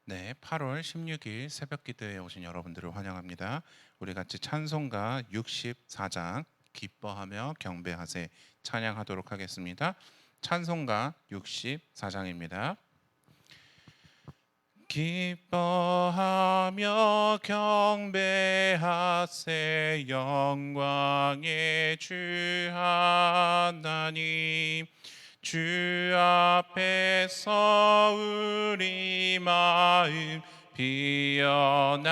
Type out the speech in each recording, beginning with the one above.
네, 8월 16일 새벽 기도에 오신 여러분들을 환영합니다. 우리 같이 찬송가 64장 기뻐하며 경배하세 찬양하도록 하겠습니다. 찬송가 64장입니다. 기뻐하며 경배하세 영광의 주 하나님, 주 앞에서 우리 마음 피어나는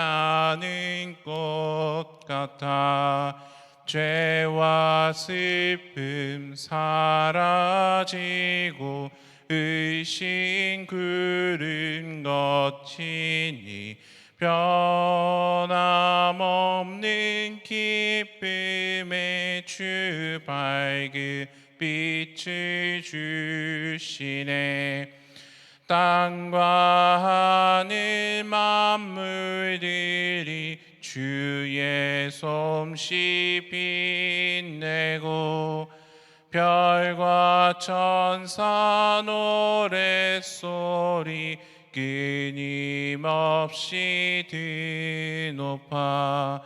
꽃 같아 죄와 슬픔 사라지고 의심 구름 거치니 변함없는 기쁨의 주 밝은 빛을 주시네. 땅과 하늘 만물들이 주의 솜씨 빛내고 별과 천사 노랫소리 끊임없이 드높아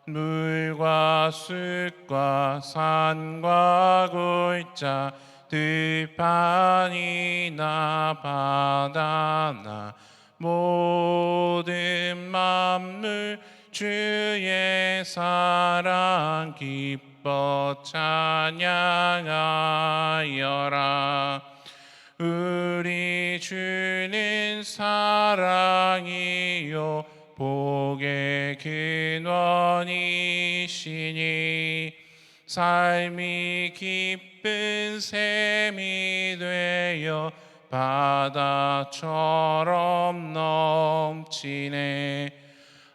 물과 숲과 산과 골짜 들판이나 바다나 모든 만물 주의 사랑 기뻐 찬양하여라. 우리 주는 사랑이요 복의 근원이시니 삶이 기쁜 샘이 되어 바다처럼 넘치네.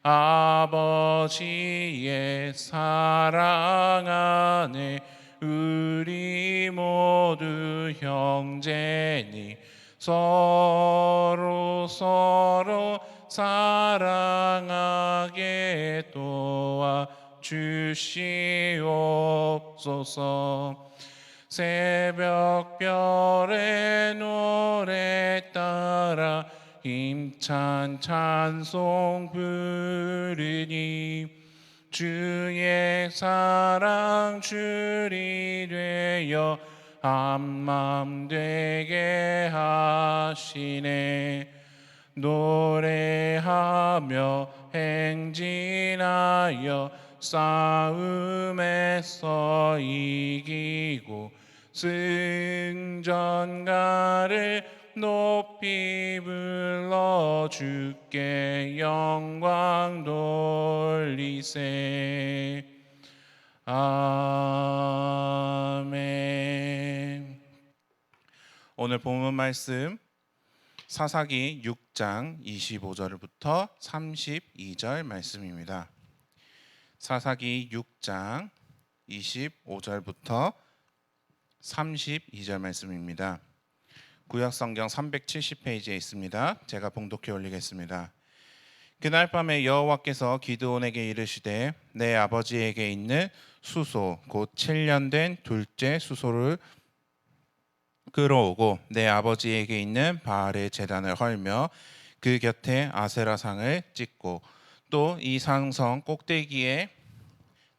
아버지의 사랑 안에 우리 모두 형제니 서로 사랑하게 도와주시옵소서. 새벽별의 노래 따라 힘찬 찬송 부르니 주의 사랑 줄이 되어 한맘 되게 하시네. 노래하며 행진하여 싸움에서 이기고 승전가를 높이 불러 주께 영광 돌리세. 아멘. 오늘 본문 말씀 사사기 6장 25절부터 32절 말씀입니다. 사사기 6장 25절부터 32절 말씀입니다. 구약성경 370페이지에 있습니다. 제가 봉독해 올리겠습니다. 그날 밤에 여호와께서 기드온에게 이르시되 내 아버지에게 있는 수소 곧 7년 된 둘째 수소를 끌어오고 내 아버지에게 있는 바알의 제단을 헐며 그 곁에 아세라상을 찍고 또 이 상성 꼭대기에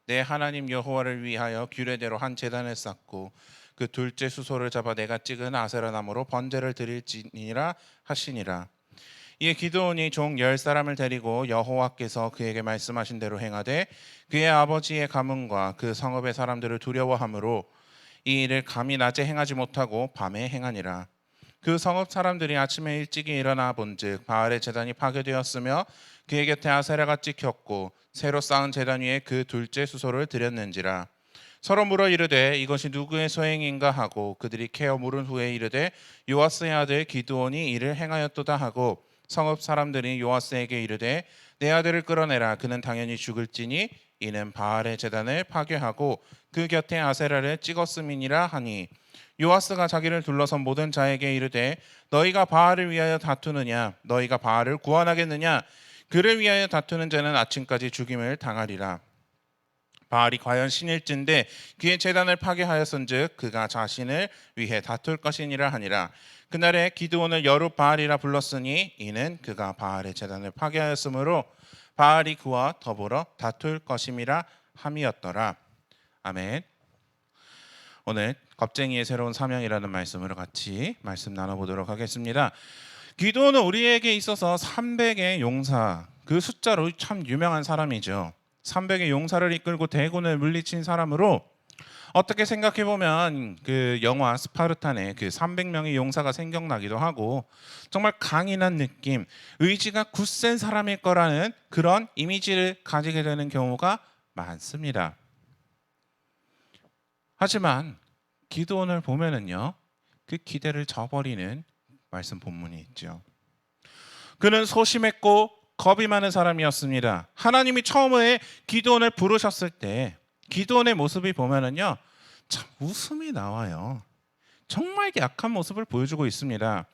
내 하나님 여호와를 위하여 규례대로 한 제단을 쌓고 그 둘째 수소를 잡아 내가 찍은 아세라 나무로 번제를 드릴지니라 하시니라. 이에 기드온이 종 10사람을 데리고 여호와께서 그에게 말씀하신 대로 행하되 그의 아버지의 가문과 그 성읍의 사람들을 두려워하므로 이 일을 감히 낮에 행하지 못하고 밤에 행하니라. 그 성읍 사람들이 아침에 일찍이 일어나 본즉 바알의 제단이 파괴되었으며 그의 곁에 아세라가 찍혔고 새로 쌓은 제단 위에 그 둘째 수소를 드렸는지라. 서로 물어 이르되 이것이 누구의 소행인가 하고 그들이 캐어 물은 후에 이르되 요아스의 아들 기드온이 이를 행하였도다 하고 성읍 사람들이 요아스에게 이르되 내 아들을 끌어내라. 그는 당연히 죽을지니 이는 바알의 제단을 파괴하고 그 곁에 아세라를 찍었음이니라 하니 요아스가 자기를 둘러선 모든 자에게 이르되 너희가 바알을 위하여 다투느냐? 너희가 바알을 구원하겠느냐? 그를 위하여 다투는 자는 아침까지 죽임을 당하리라. 바알이 과연 신일진데 그의 제단을 파괴하였은즉 그가 자신을 위해 다툴 것이니라 하니라. 그날에 기드온을 여룻바알이라 불렀으니 이는 그가 바알의 제단을 파괴하였으므로 바알이 그와 더불어 다툴 것임이라 함이었더라. 아멘. 오늘 겁쟁이의 새로운 사명이라는 말씀으로 같이 말씀 나눠보도록 하겠습니다. 기드온은 우리에게 있어서 300의 용사, 그 숫자로 참 유명한 사람이죠. 300의 용사를 이끌고 대군을 물리친 사람으로, 어떻게 생각해 보면 그 영화 스파르탄의 그 300명의 용사가 생각나기도 하고, 정말 강인한 느낌, 의지가 굳센 사람일 거라는 그런 이미지를 가지게 되는 경우가 많습니다. 하지만 기드온을 보면은요, 그 기대를 저버리는 말씀 본문이 있죠. 그는 소심했고 겁이 많은 사람이었습니다. 하나님이 처음에 기드온을 부르셨을 때 기드온의 모습이 보면은요, 참 웃음이 나와요. 정말 약한 모습을 보여주고 있습니다.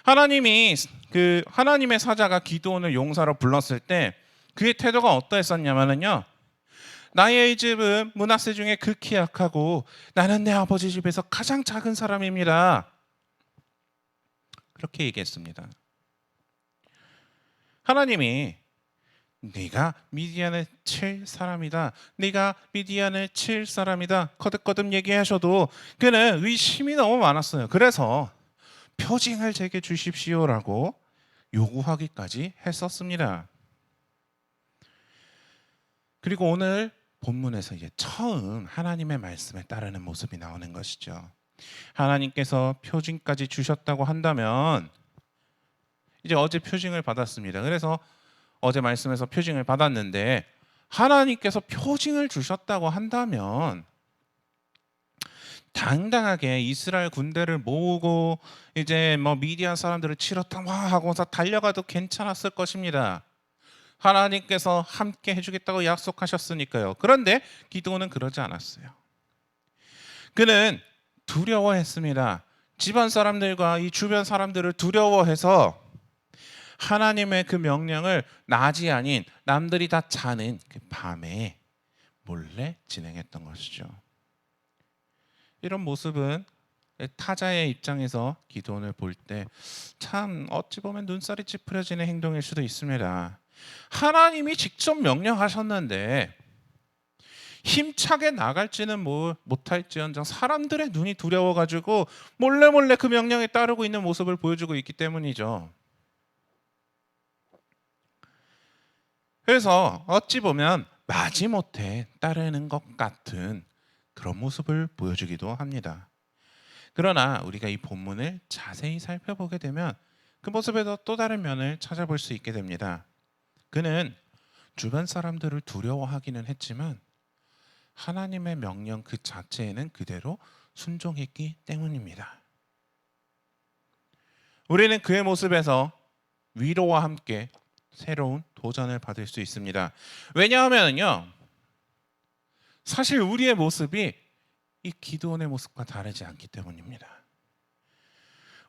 하나님의 사자가 기드온을 용사로 불렀을 때 그의 태도가 어떠했었냐면요, 나의 집은 므낫세 중에 극히 약하고 나는 내 아버지 집에서 가장 작은 사람입니다. 그렇게 얘기했습니다. 하나님이 네가 미디안을 칠 사람이다, 네가 미디안을 칠 사람이다 거듭거듭 얘기하셔도 그는 의심이 너무 많았어요. 그래서 표징을 제게 주십시오라고 요구하기까지 했었습니다. 그리고 오늘 본문에서 이제 처음 하나님의 말씀에 따르는 모습이 나오는 것이죠. 하나님께서 표징까지 주셨다고 한다면, 이제 어제 표징을 받았습니다. 그래서 어제 말씀에서 표징을 받았는데, 하나님께서 표징을 주셨다고 한다면 당당하게 이스라엘 군대를 모으고 이제 미디안 사람들을 치러 하고서 달려가도 괜찮았을 것입니다. 하나님께서 함께 해주겠다고 약속하셨으니까요. 그런데 기드온은 그러지 않았어요. 그는 두려워했습니다. 집안 사람들과 이 주변 사람들을 두려워해서 하나님의 그 명령을 낮이 아닌 남들이 다 자는 그 밤에 몰래 진행했던 것이죠. 이런 모습은 타자의 입장에서 기드온을 볼 때 참 어찌 보면 눈살이 찌푸려지는 행동일 수도 있습니다. 하나님이 직접 명령하셨는데 힘차게 나갈지는 못할지언정 사람들의 눈이 두려워가지고 몰래 그 명령에 따르고 있는 모습을 보여주고 있기 때문이죠. 그래서 어찌 보면 마지못해 따르는 것 같은 그런 모습을 보여주기도 합니다. 그러나 우리가 이 본문을 자세히 살펴보게 되면 그 모습에서 또 다른 면을 찾아볼 수 있게 됩니다. 그는 주변 사람들을 두려워하기는 했지만 하나님의 명령 그 자체에는 그대로 순종했기 때문입니다. 우리는 그의 모습에서 위로와 함께 새로운 도전을 받을 수 있습니다. 왜냐하면요, 사실 우리의 모습이 이 기드온의 모습과 다르지 않기 때문입니다.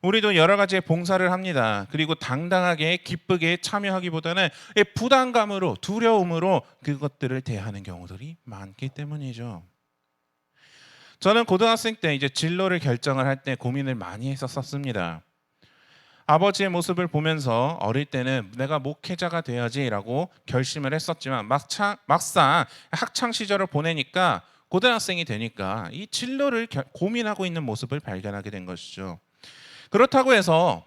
우리도 여러 가지의 봉사를 합니다. 그리고 당당하게 기쁘게 참여하기보다는 부담감으로, 두려움으로 그것들을 대하는 경우들이 많기 때문이죠. 저는 고등학생 때 이제 진로를 결정을 할 때 고민을 많이 했었습니다. 아버지의 모습을 보면서 어릴 때는 내가 목회자가 돼야지라고 결심을 했었지만 막상 학창 시절을 보내니까, 고등학생이 되니까 이 진로를 고민하고 있는 모습을 발견하게 된 것이죠. 그렇다고 해서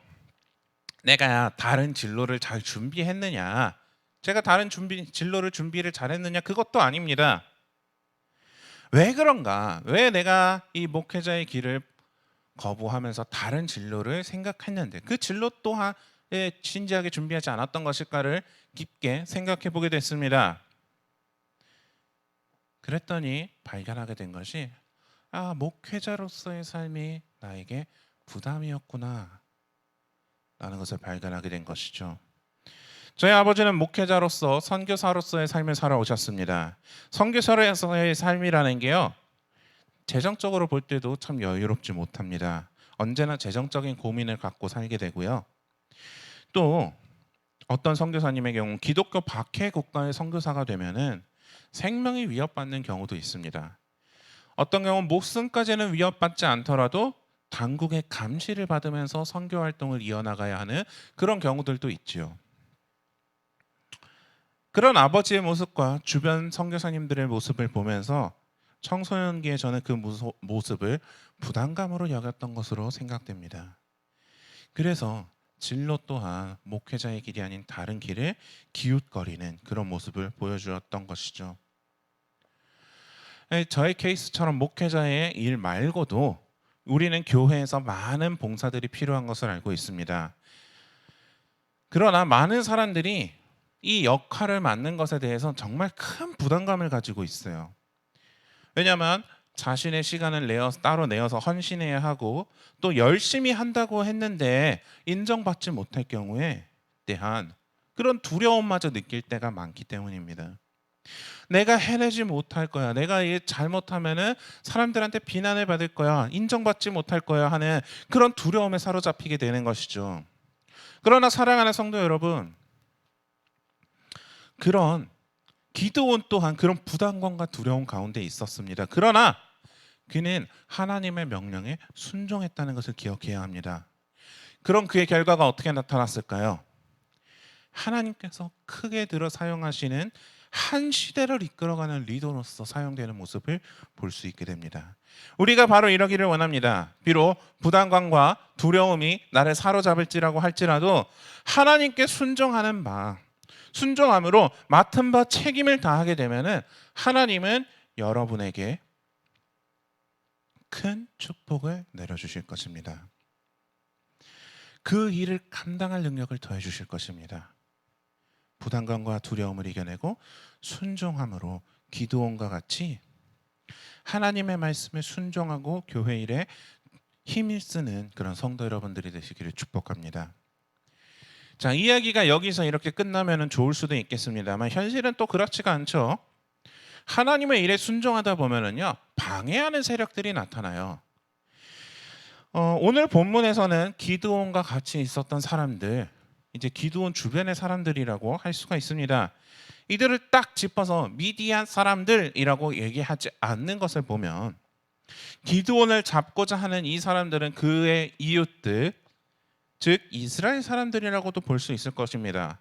내가 다른 진로를 잘 준비했느냐, 제가 다른 진로를 준비를 잘했느냐, 그것도 아닙니다. 왜 그런가? 왜 내가 이 목회자의 길을 거부하면서 다른 진로를 생각했는데 그 진로 또한 진지하게 준비하지 않았던 것일까를 깊게 생각해 보게 됐습니다. 그랬더니 발견하게 된 것이, 목회자로서의 삶이 나에게 부담이었구나 라는 것을 발견하게 된 것이죠. 저희 아버지는 목회자로서 선교사로서의 삶을 살아오셨습니다. 선교사로서의 삶이라는 게요, 재정적으로 볼 때도 참 여유롭지 못합니다. 언제나 재정적인 고민을 갖고 살게 되고요. 또 어떤 선교사님의 경우 기독교 박해 국가의 선교사가 되면은 생명이 위협받는 경우도 있습니다. 어떤 경우는 목숨까지는 위협받지 않더라도 당국의 감시를 받으면서 선교 활동을 이어나가야 하는 그런 경우들도 있지요. 그런 아버지의 모습과 주변 선교사님들의 모습을 보면서 청소년기에 저는 그 모습을 부담감으로 여겼던 것으로 생각됩니다. 그래서 진로 또한 목회자의 길이 아닌 다른 길을 기웃거리는 그런 모습을 보여주었던 것이죠. 저의 케이스처럼 목회자의 일 말고도 우리는 교회에서 많은 봉사들이 필요한 것을 알고 있습니다. 그러나 많은 사람들이 이 역할을 맡는 것에 대해서 정말 큰 부담감을 가지고 있어요. 왜냐하면 자신의 시간을 따로 내어서 헌신해야 하고 또 열심히 한다고 했는데 인정받지 못할 경우에 대한 그런 두려움마저 느낄 때가 많기 때문입니다. 내가 해내지 못할 거야. 내가 이게 잘못하면은 사람들한테 비난을 받을 거야. 인정받지 못할 거야 하는 그런 두려움에 사로잡히게 되는 것이죠. 그러나 사랑하는 성도 여러분, 그런 기드온 또한 그런 부담감과 두려움 가운데 있었습니다. 그러나 그는 하나님의 명령에 순종했다는 것을 기억해야 합니다. 그럼 그의 결과가 어떻게 나타났을까요? 하나님께서 크게 들어 사용하시는 한 시대를 이끌어가는 리더로서 사용되는 모습을 볼 수 있게 됩니다. 우리가 바로 이러기를 원합니다. 비록 부담감과 두려움이 나를 사로잡을지라고 할지라도 하나님께 순종하는 마음, 순종함으로 맡은 바 책임을 다하게 되면은 하나님은 여러분에게 큰 축복을 내려주실 것입니다. 그 일을 감당할 능력을 더해 주실 것입니다. 부담감과 두려움을 이겨내고 순종함으로 기드온과 같이 하나님의 말씀에 순종하고 교회 일에 힘을 쓰는 그런 성도 여러분들이 되시기를 축복합니다. 자, 이야기가 여기서 이렇게 끝나면 좋을 수도 있겠습니다만 현실은 또 그렇지가 않죠. 하나님의 일에 순종하다 보면은요, 방해하는 세력들이 나타나요. 오늘 본문에서는 기드온과 같이 있었던 사람들, 이제 기드온 주변의 사람들이라고 할 수가 있습니다. 이들을 딱 짚어서 미디안 사람들이라고 얘기하지 않는 것을 보면 기드온을 잡고자 하는 이 사람들은 그의 이웃들, 즉 이스라엘 사람들이라고도 볼 수 있을 것입니다.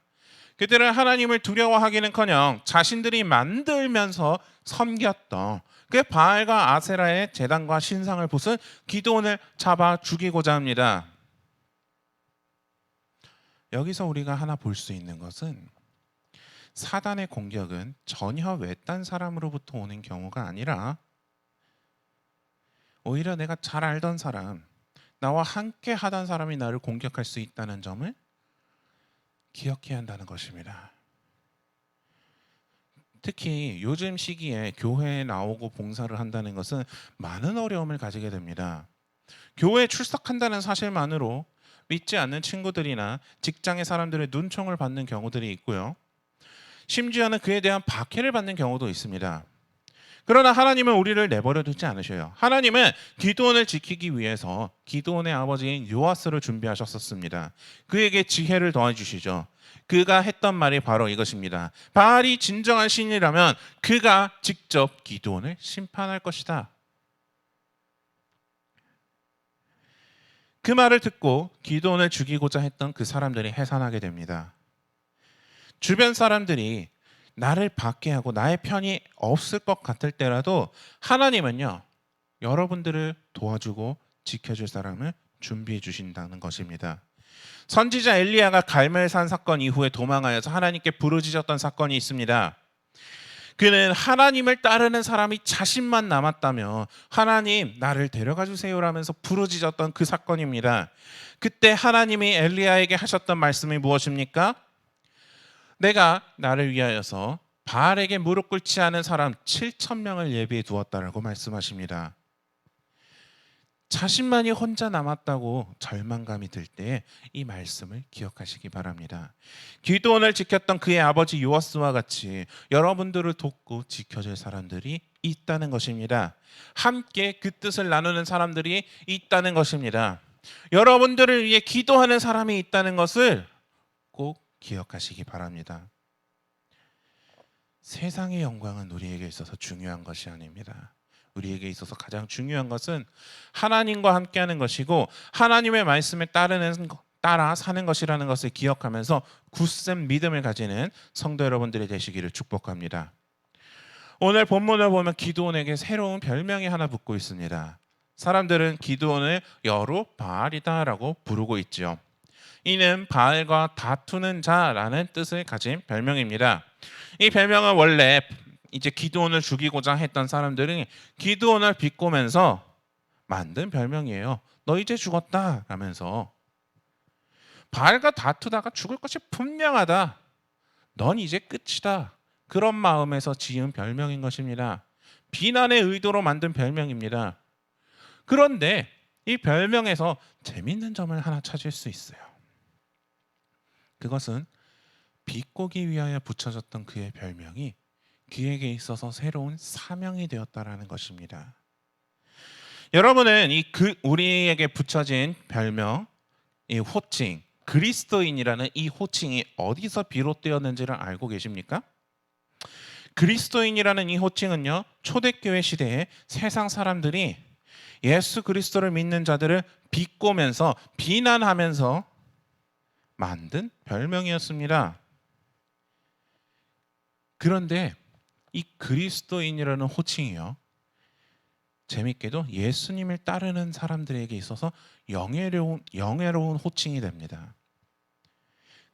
그들은 하나님을 두려워하기는커녕 자신들이 만들면서 섬겼던 그 바알과 아세라의 제단과 신상을 부순 기드온을 잡아 죽이고자 합니다. 여기서 우리가 하나 볼 수 있는 것은 사단의 공격은 전혀 외딴 사람으로부터 오는 경우가 아니라 오히려 내가 잘 알던 사람, 나와 함께 하던 사람이 나를 공격할 수 있다는 점을 기억해야 한다는 것입니다. 특히 요즘 시기에 교회에 나오고 봉사를 한다는 것은 많은 어려움을 가지게 됩니다. 교회에 출석한다는 사실만으로 믿지 않는 친구들이나 직장의 사람들의 눈총을 받는 경우들이 있고요. 심지어는 그에 대한 박해를 받는 경우도 있습니다. 그러나 하나님은 우리를 내버려 두지 않으셔요. 하나님은 기드온을 지키기 위해서 기드온의 아버지인 요아스를 준비하셨었습니다. 그에게 지혜를 더해 주시죠. 그가 했던 말이 바로 이것입니다. 바알이 진정한 신이라면 그가 직접 기드온을 심판할 것이다. 그 말을 듣고 기드온을 죽이고자 했던 그 사람들이 해산하게 됩니다. 주변 사람들이 나를 박해하고 나의 편이 없을 것 같을 때라도 하나님은요, 여러분들을 도와주고 지켜줄 사람을 준비해 주신다는 것입니다. 선지자 엘리야가 갈멜산 사건 이후에 도망하여서 하나님께 부르짖었던 사건이 있습니다. 그는 하나님을 따르는 사람이 자신만 남았다며 하나님 나를 데려가 주세요라면서 부르짖었던 그 사건입니다. 그때 하나님이 엘리야에게 하셨던 말씀이 무엇입니까? 내가 나를 위하여서 바알에게 무릎 꿇지 않은 사람 7,000명을 예비해 두었다라고 말씀하십니다. 자신만이 혼자 남았다고 절망감이 들 때 이 말씀을 기억하시기 바랍니다. 기드온을 지켰던 그의 아버지 요아스와 같이 여러분들을 돕고 지켜줄 사람들이 있다는 것입니다. 함께 그 뜻을 나누는 사람들이 있다는 것입니다. 여러분들을 위해 기도하는 사람이 있다는 것을 꼭 기억하시기 바랍니다. 세상의 영광은 우리에게 있어서 중요한 것이 아닙니다. 우리에게 있어서 가장 중요한 것은 하나님과 함께하는 것이고 하나님의 말씀에 따라 사는 것이라는 것을 기억하면서 굳센 믿음을 가지는 성도 여러분들이 되시기를 축복합니다. 오늘 본문을 보면 기드온에게 새로운 별명이 하나 붙고 있습니다. 사람들은 기드온을 여룻바알이다라고 부르고 있죠. 이는 바알과 다투는 자라는 뜻을 가진 별명입니다. 이 별명은 원래 이제 기드온을 죽이고자 했던 사람들이 기드온을 비꼬면서 만든 별명이에요. 너 이제 죽었다 라면서, 바알과 다투다가 죽을 것이 분명하다, 넌 이제 끝이다, 그런 마음에서 지은 별명인 것입니다. 비난의 의도로 만든 별명입니다. 그런데 이 별명에서 재밌는 점을 하나 찾을 수 있어요. 그것은 비꼬기 위하여 붙여졌던 그의 별명이 그에게 있어서 새로운 사명이 되었다라는 것입니다. 여러분은 우리에게 붙여진 별명, 이 호칭, 그리스도인이라는 이 호칭이 어디서 비롯되었는지를 알고 계십니까? 그리스도인이라는 이 호칭은요, 초대교회 시대에 세상 사람들이 예수 그리스도를 믿는 자들을 비꼬면서 비난하면서 만든 별명이었습니다. 그런데 이 그리스도인이라는 호칭이요, 재밌게도 예수님을 따르는 사람들에게 있어서 영예로운 호칭이 됩니다.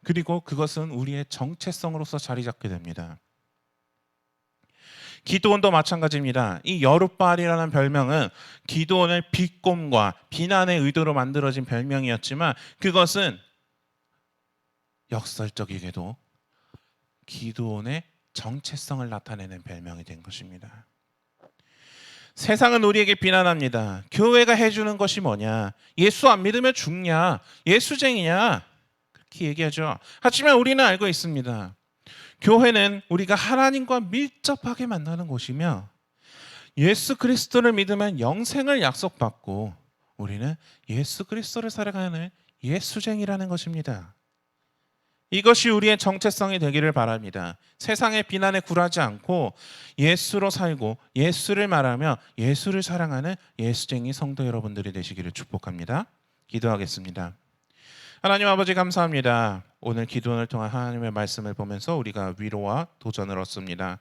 그리고 그것은 우리의 정체성으로서 자리 잡게 됩니다. 기드온도 마찬가지입니다. 이 여룻바알이라는 별명은 기드온을 비꼼과 비난의 의도로 만들어진 별명이었지만 그것은 역설적이게도 기드온의 정체성을 나타내는 별명이 된 것입니다. 세상은 우리에게 비난합니다. 교회가 해주는 것이 뭐냐? 예수 안 믿으면 죽냐? 예수쟁이냐? 그렇게 얘기하죠. 하지만 우리는 알고 있습니다. 교회는 우리가 하나님과 밀접하게 만나는 곳이며 예수 그리스도를 믿으면 영생을 약속받고 우리는 예수 그리스도를 살아가는 예수쟁이라는 것입니다. 이것이 우리의 정체성이 되기를 바랍니다. 세상의 비난에 굴하지 않고 예수로 살고 예수를 말하며 예수를 사랑하는 예수쟁이 성도 여러분들이 되시기를 축복합니다. 기도하겠습니다. 하나님 아버지 감사합니다. 오늘 기도원을 통한 하나님의 말씀을 보면서 우리가 위로와 도전을 얻습니다.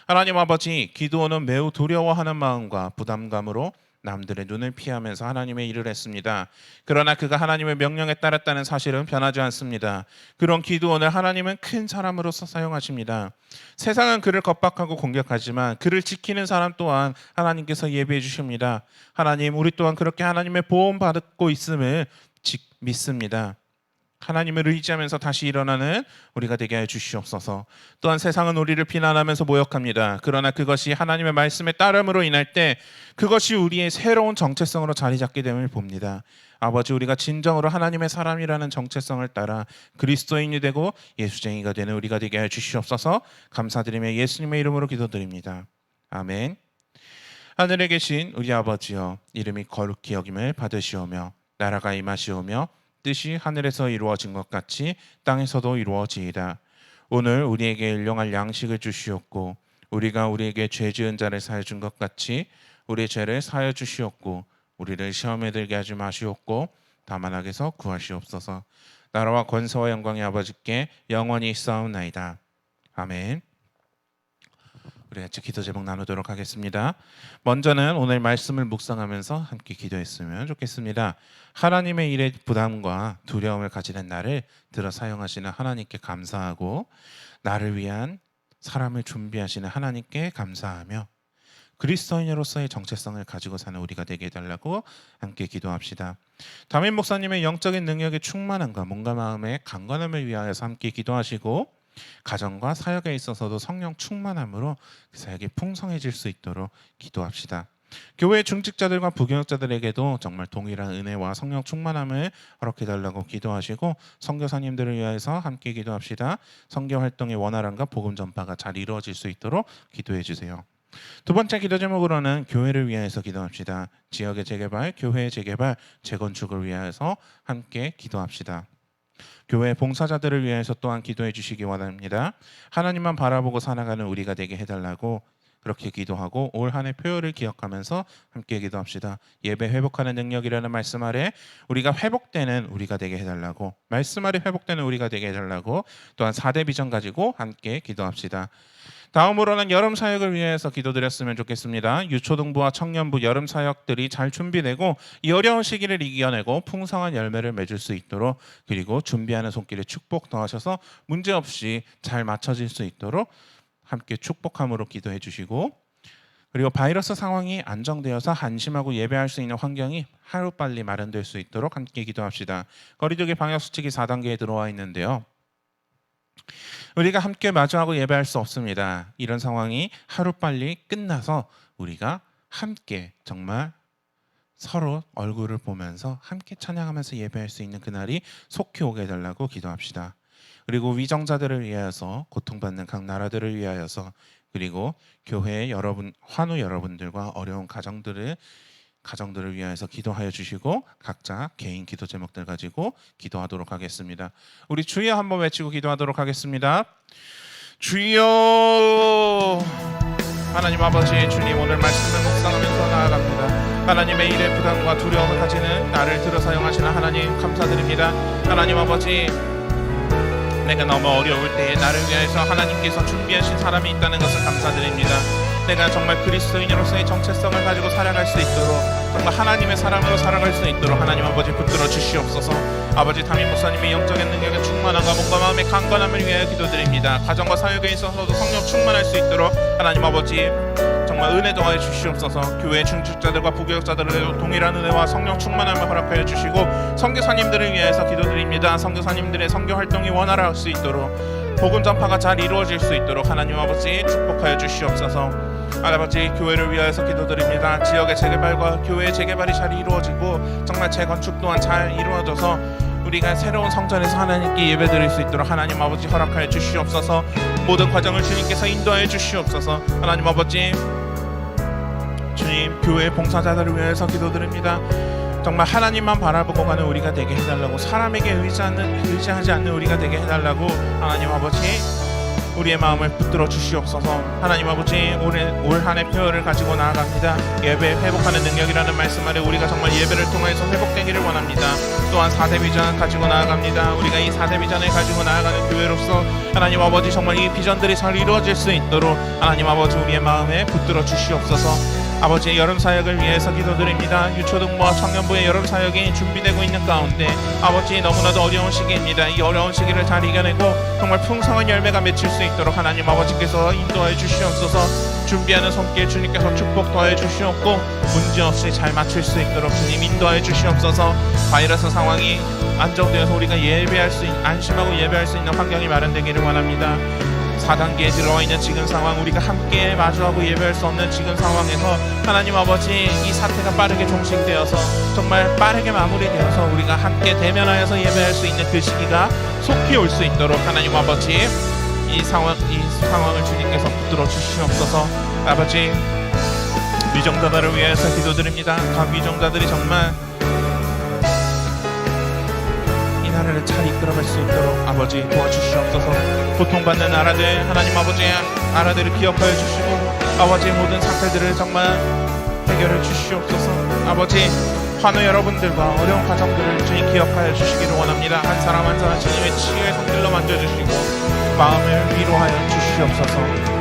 하나님 아버지, 기도원은 매우 두려워하는 마음과 부담감으로 남들의 눈을 피하면서 하나님의 일을 했습니다. 그러나 그가 하나님의 명령에 따랐다는 사실은 변하지 않습니다. 그런 기드온을 하나님은 큰 사람으로서 사용하십니다. 세상은 그를 겁박하고 공격하지만 그를 지키는 사람 또한 하나님께서 예비해 주십니다. 하나님, 우리 또한 그렇게 하나님의 보험 받고 있음을 믿습니다. 하나님을 의지하면서 다시 일어나는 우리가 되게 해 주시옵소서. 또한 세상은 우리를 비난하면서 모욕합니다. 그러나 그것이 하나님의 말씀에 따름으로 인할 때 그것이 우리의 새로운 정체성으로 자리 잡게 됨을 봅니다. 아버지, 우리가 진정으로 하나님의 사람이라는 정체성을 따라 그리스도인이 되고 예수쟁이가 되는 우리가 되게 해 주시옵소서. 감사드리며 예수님의 이름으로 기도드립니다. 아멘. 하늘에 계신 우리 아버지여, 이름이 거룩히 여김을 받으시오며 나라가 임하시오며 뜻이 하늘에서 이루어진 것 같이 땅에서도 이루어지이다. 오늘 우리에게 일용할 양식을 주시옵고 우리가 우리에게 죄 지은 자를 사하여 준 것 같이 우리의 죄를 사하여 주시옵고 우리를 시험에 들게 하지 마시옵고 다만 악에서 구하시옵소서. 나라와 권세와 영광이 아버지께 영원히 있사옵나이다. 아멘. 우리 같이 기도 제목 나누도록 하겠습니다. 먼저는 오늘 말씀을 묵상하면서 함께 기도했으면 좋겠습니다. 하나님의 일에 부담과 두려움을 가지는 나를 들어 사용하시는 하나님께 감사하고 나를 위한 사람을 준비하시는 하나님께 감사하며 그리스도인으로서의 정체성을 가지고 사는 우리가 되게 해달라고 함께 기도합시다. 담임 목사님의 영적인 능력의 충만함과 몸과 마음의 강건함을 위하여서 함께 기도하시고 가정과 사역에 있어서도 성령 충만함으로 그 사역이 풍성해질 수 있도록 기도합시다. 교회 중직자들과 부교역자들에게도 정말 동일한 은혜와 성령 충만함을 허락해 달라고 기도하시고 선교사님들을 위해서 함께 기도합시다. 선교 활동의 원활함과 복음 전파가 잘 이루어질 수 있도록 기도해 주세요. 두 번째 기도 제목으로는 교회를 위해서 기도합시다. 지역의 재개발, 교회의 재개발, 재건축을 위해서 함께 기도합시다. 교회 봉사자들을 위해서 또한 기도해 주시기 원합니다. 하나님만 바라보고 살아가는 우리가 되게 해달라고 그렇게 기도하고 올 한 해 표요를 기억하면서 함께 기도합시다. 예배 회복하는 능력이라는 말씀 아래 우리가 회복되는 우리가 되게 해달라고, 말씀 아래 회복되는 우리가 되게 해달라고, 또한 4대 비전 가지고 함께 기도합시다. 다음으로는 여름 사역을 위해서 기도드렸으면 좋겠습니다. 유초등부와 청년부 여름 사역들이 잘 준비되고 이 어려운 시기를 이겨내고 풍성한 열매를 맺을 수 있도록, 그리고 준비하는 손길에 축복 더하셔서 문제없이 잘 맞춰질 수 있도록 함께 축복함으로 기도해 주시고, 그리고 바이러스 상황이 안정되어서 안심하고 예배할 수 있는 환경이 하루빨리 마련될 수 있도록 함께 기도합시다. 거리두기 방역수칙이 4단계에 들어와 있는데요, 우리가 함께 마주하고 예배할 수 없습니다. 이런 상황이 하루빨리 끝나서 우리가 함께 정말 서로 얼굴을 보면서 함께 찬양하면서 예배할 수 있는 그날이 속히 오게 해달라고 기도합시다. 그리고 위정자들을 위하여서, 고통받는 각 나라들을 위하여서, 그리고 교회 여러분, 환우 여러분들과 어려운 가정들을 위하여서 기도하여 주시고 각자 개인 기도 제목들 가지고 기도하도록 하겠습니다. 우리 주여 한번 외치고 기도하도록 하겠습니다. 주여. 하나님 아버지, 주님 오늘 말씀을 묵상하면서 나아갑니다. 하나님의 일에 부담과 두려움을 가지는 나를 들어 사용하시는 하나님 감사드립니다. 하나님 아버지, 내가 너무 어려울 때에 나를 위해서 하나님께서 준비하신 사람이 있다는 것을 감사드립니다. 내가 정말 그리스도인으로서의 정체성을 가지고 살아갈 수 있도록, 정말 하나님의 사람으로 살아갈 수 있도록 하나님 아버지 붙들어 주시옵소서. 아버지 담임 목사님의 영적인 능력에 충만함과 몸과 마음의 강건함을 위하여 기도드립니다. 가정과 사역에 있어서도 성령 충만할 수 있도록 하나님 아버지 정말 은혜 더하여 주시옵소서. 교회 중직자들과 부교역자들에게도 동일한 은혜와 성령 충만함을 허락하여 주시고, 선교사님들을 위해서 기도드립니다. 선교사님들의 선교 활동이 원활할 수 있도록, 복음 전파가 잘 이루어질 수 있도록 하나님 아버지 축복하여 주시옵소서. 아버지, 교회를 위하여서 기도드립니다. 지역의 재개발과 교회의 재개발이 잘 이루어지고 정말 재건축 또한 잘 이루어져서 우리가 새로운 성전에서 하나님께 예배드릴 수 있도록 하나님 아버지 허락하여 주시옵소서. 모든 과정을 주님께서 인도하여 주시옵소서. 하나님 아버지, 주님 교회 봉사자들을 위해서 기도드립니다. 정말 하나님만 바라보고 가는 우리가 되게 해달라고, 사람에게 의지하지 않는 우리가 되게 해달라고 하나님 아버지 우리의 마음을 붙들어 주시옵소서. 하나님 아버지, 올 한 해 표어를 가지고 나아갑니다. 예배 회복하는 능력이라는 말씀 아래 우리가 정말 예배를 통해서 회복되기를 원합니다. 또한 4대 비전 가지고 나아갑니다. 우리가 이 4대 비전을 가지고 나아가는 교회로서 하나님 아버지 정말 이 비전들이 잘 이루어질 수 있도록 하나님 아버지 우리의 마음에 붙들어 주시옵소서. 아버지, 여름 사역을 위해서 기도드립니다. 유초등부와 청년부의 여름 사역이 준비되고 있는 가운데 아버지 너무나도 어려운 시기입니다. 이 어려운 시기를 잘 이겨내고 정말 풍성한 열매가 맺힐 수 있도록 하나님 아버지께서 인도하여 주시옵소서. 준비하는 손길 주님께서 축복 더해 주시옵고 문제없이 잘 마칠 수 있도록 주님 인도하여 주시옵소서. 바이러스 상황이 안정되어서 우리가 안심하고 예배할 수 있는 환경이 마련되기를 원합니다. 4단계에 들어와 있는 지금 상황, 우리가 함께 마주하고 예배할 수 없는 지금 상황에서 하나님 아버지 이 사태가 빠르게 종식되어서 정말 빠르게 마무리되어서 우리가 함께 대면하여서 예배할 수 있는 그 시기가 속히 올 수 있도록 하나님 아버지 이 상황을 주님께서 붙들어 주시옵소서. 아버지, 위정자들을 위해서 기도드립니다. 각 위정자들이 정말 이 나라를 잘 이끌어갈 수 있도록 아버지 도와주시옵소서. 고통받는 나라들 하나님 아버지 나라들을 기억하여 주시고 아버지 모든 사태들을 정말 해결해 주시옵소서. 아버지, 환우 여러분들과 어려운 가정들을 주님 기억하여 주시기를 원합니다. 한 사람 한 사람 주님의 치유의 손길로 만져주시고 마음을 위로하여 주시옵소서.